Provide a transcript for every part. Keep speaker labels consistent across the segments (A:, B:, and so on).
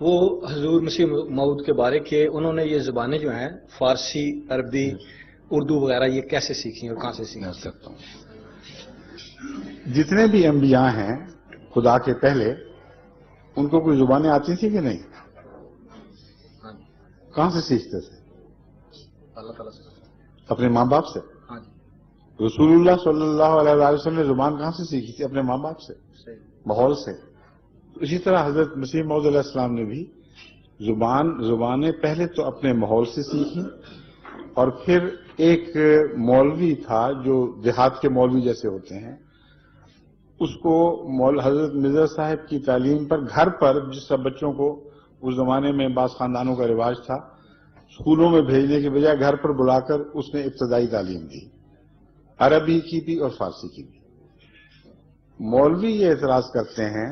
A: وہ حضور مسیح موعود کے بارے کہ انہوں نے یہ زبانیں جو ہیں فارسی، عربی، اردو وغیرہ یہ کیسے سیکھی اور کہاں سے سیکھی؟
B: سکتا ہوں، جتنے بھی انبیاء ہیں خدا کے پہلے، ان کو کوئی زبانیں آتی تھی کہ نہیں؟ کہاں سے سیکھتے تھے؟
A: اللہ تعالیٰ سے،
B: اپنے ماں باپ سے۔
A: ہاں جی،
B: رسول اللہ صلی اللہ علیہ وسلم نے زبان کہاں سے سیکھی تھی؟ اپنے ماں باپ سے، ماحول سے۔ اسی طرح حضرت مسیح موعود علیہ السلام نے بھی زبانیں پہلے تو اپنے ماحول سے سیکھی، اور پھر ایک مولوی تھا جو دیہات کے مولوی جیسے ہوتے ہیں، اس کو حضرت مرزا صاحب کی تعلیم پر گھر پر، جس طرح بچوں کو اس زمانے میں بعض خاندانوں کا رواج تھا اسکولوں میں بھیجنے کے بجائے گھر پر بلا کر اس نے ابتدائی تعلیم دی، عربی کی بھی اور فارسی کی بھی۔ مولوی یہ اعتراض کرتے ہیں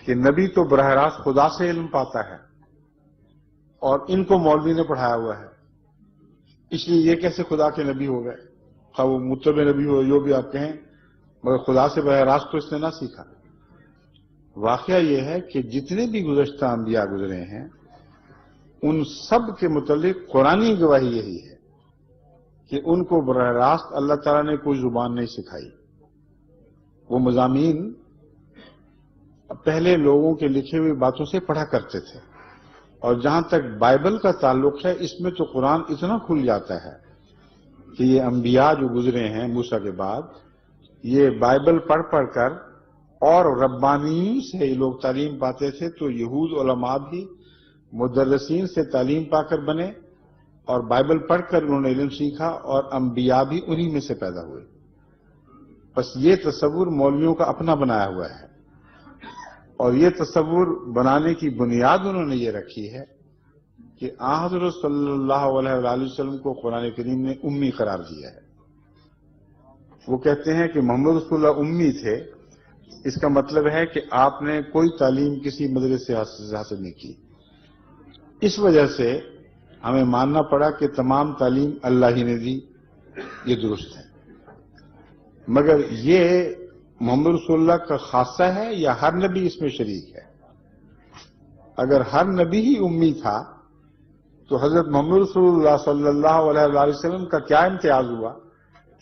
B: کہ نبی تو براہ راست خدا سے علم پاتا ہے اور ان کو مولوی نے پڑھایا ہوا ہے، اس لیے یہ کیسے خدا کے نبی ہو گئے؟ خواہ وہ متبع نبی ہو جو بھی آپ کہیں، مگر خدا سے براہ راست تو اس نے نہ سیکھا۔ واقعہ یہ ہے کہ جتنے بھی گزشتہ انبیاء گزرے ہیں ان سب کے متعلق قرآنی گواہی یہی ہے کہ ان کو براہ راست اللہ تعالیٰ نے کوئی زبان نہیں سکھائی۔ وہ مضامین پہلے لوگوں کے لکھے ہوئی باتوں سے پڑھا کرتے تھے، اور جہاں تک بائبل کا تعلق ہے اس میں تو قرآن اتنا کھل جاتا ہے کہ یہ انبیاء جو گزرے ہیں موسیٰ کے بعد، یہ بائبل پڑھ پڑھ کر، اور ربانیین سے یہ لوگ تعلیم پاتے تھے، تو یہود علماء بھی مدرسین سے تعلیم پا کر بنے، اور بائبل پڑھ کر انہوں نے علم سیکھا، اور انبیاء بھی انہی میں سے پیدا ہوئے۔ بس یہ تصور مولویوں کا اپنا بنایا ہوا ہے، اور یہ تصور بنانے کی بنیاد انہوں نے یہ رکھی ہے کہ حضرت صلی اللہ علیہ وآلہ وسلم کو قرآن کریم نے امی قرار دیا ہے۔ وہ کہتے ہیں کہ محمد رسول اللہ امی تھے، اس کا مطلب ہے کہ آپ نے کوئی تعلیم کسی مدرسے سے حاصل نہیں کی۔ اس وجہ سے ہمیں ماننا پڑا کہ تمام تعلیم اللہ ہی نے دی، یہ درست ہے۔ مگر یہ محمد رسول اللہ کا خاصہ ہے یا ہر نبی اس میں شریک ہے؟ اگر ہر نبی ہی امی تھا تو حضرت محمد رسول اللہ صلی اللہ علیہ وآلہ وسلم کا کیا امتیاز ہوا،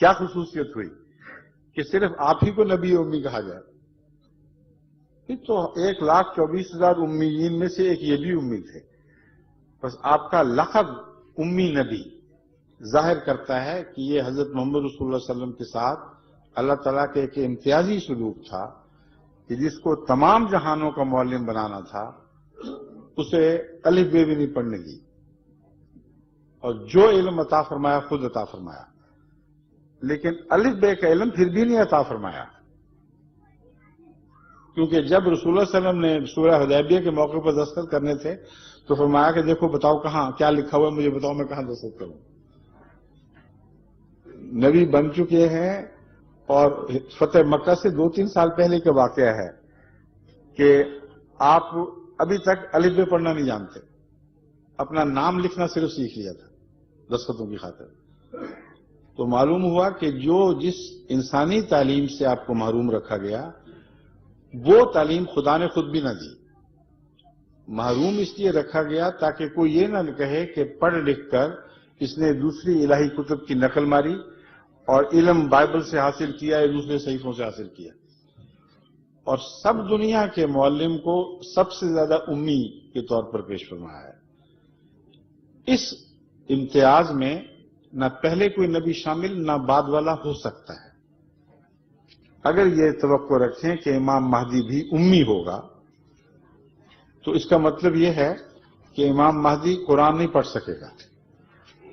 B: کیا خصوصیت ہوئی کہ صرف آپ ہی کو نبی امی کہا جائے؟ پھر تو 1,24,000 امیین میں سے ایک یہ بھی امی تھے۔ بس آپ کا لقب امی نبی ظاہر کرتا ہے کہ یہ حضرت محمد رسول اللہ صلی اللہ علیہ وسلم کے ساتھ اللہ تعالیٰ کے ایک امتیازی سلوک تھا کہ جس کو تمام جہانوں کا معلم بنانا تھا اسے الف بے بھی نہیں پڑھنے دی، اور جو علم عطا فرمایا خود عطا فرمایا، لیکن الف بے کا علم پھر بھی نہیں عطا فرمایا، کیونکہ جب رسول اللہ صلی اللہ علیہ وسلم نے سورہ حدیبیہ کے موقع پر دستخط کرنے تھے تو فرمایا کہ دیکھو بتاؤ کہاں کیا لکھا ہوا ہے، مجھے بتاؤ میں کہاں دستخط کروں۔ نبی بن چکے ہیں، اور فتح مکہ سے 2-3 سال پہلے کا واقعہ ہے کہ آپ ابھی تک الف بے پڑھنا نہیں جانتے، اپنا نام لکھنا صرف سیکھ لیا تھا دستخطوں کی خاطر۔ تو معلوم ہوا کہ جس انسانی تعلیم سے آپ کو محروم رکھا گیا وہ تعلیم خدا نے خود بھی نہ دی۔ محروم اس لیے رکھا گیا تاکہ کوئی یہ نہ کہے کہ پڑھ لکھ کر اس نے دوسری الہی کتب کی نقل ماری اور علم بائبل سے حاصل کیا یا دوسرے صحیفوں سے حاصل کیا۔ اور سب دنیا کے معلم کو سب سے زیادہ امی کے طور پر پیش فرمایا ہے۔ اس امتیاز میں نہ پہلے کوئی نبی شامل نہ بعد والا ہو سکتا ہے۔ اگر یہ توقع رکھیں کہ امام مہدی بھی امی ہوگا تو اس کا مطلب یہ ہے کہ امام مہدی قرآن نہیں پڑھ سکے گا،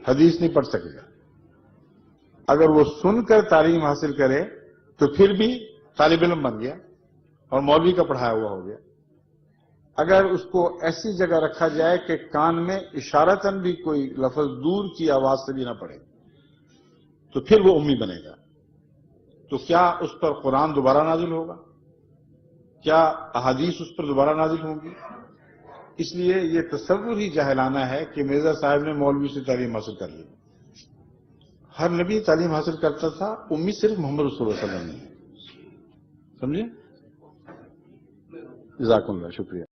B: حدیث نہیں پڑھ سکے گا۔ اگر وہ سن کر تعلیم حاصل کرے تو پھر بھی طالب علم بن گیا اور مولوی کا پڑھایا ہوا ہو گیا۔ اگر اس کو ایسی جگہ رکھا جائے کہ کان میں اشارتاً بھی کوئی لفظ دور کی آواز سے بھی نہ پڑے تو پھر وہ امی بنے گا۔ تو کیا اس پر قرآن دوبارہ نازل ہوگا؟ کیا احادیث اس پر دوبارہ نازل ہوں گی؟ اس لیے یہ تصور ہی جاہلانہ ہے کہ مرزا صاحب نے مولوی سے تعلیم حاصل کر لی۔ ہر نبی تعلیم حاصل کرتا تھا، امی صرف محمد رسول اللہ صلی اللہ علیہ وسلم نے۔ سمجھے؟ جزاکم اللہ، شکریہ۔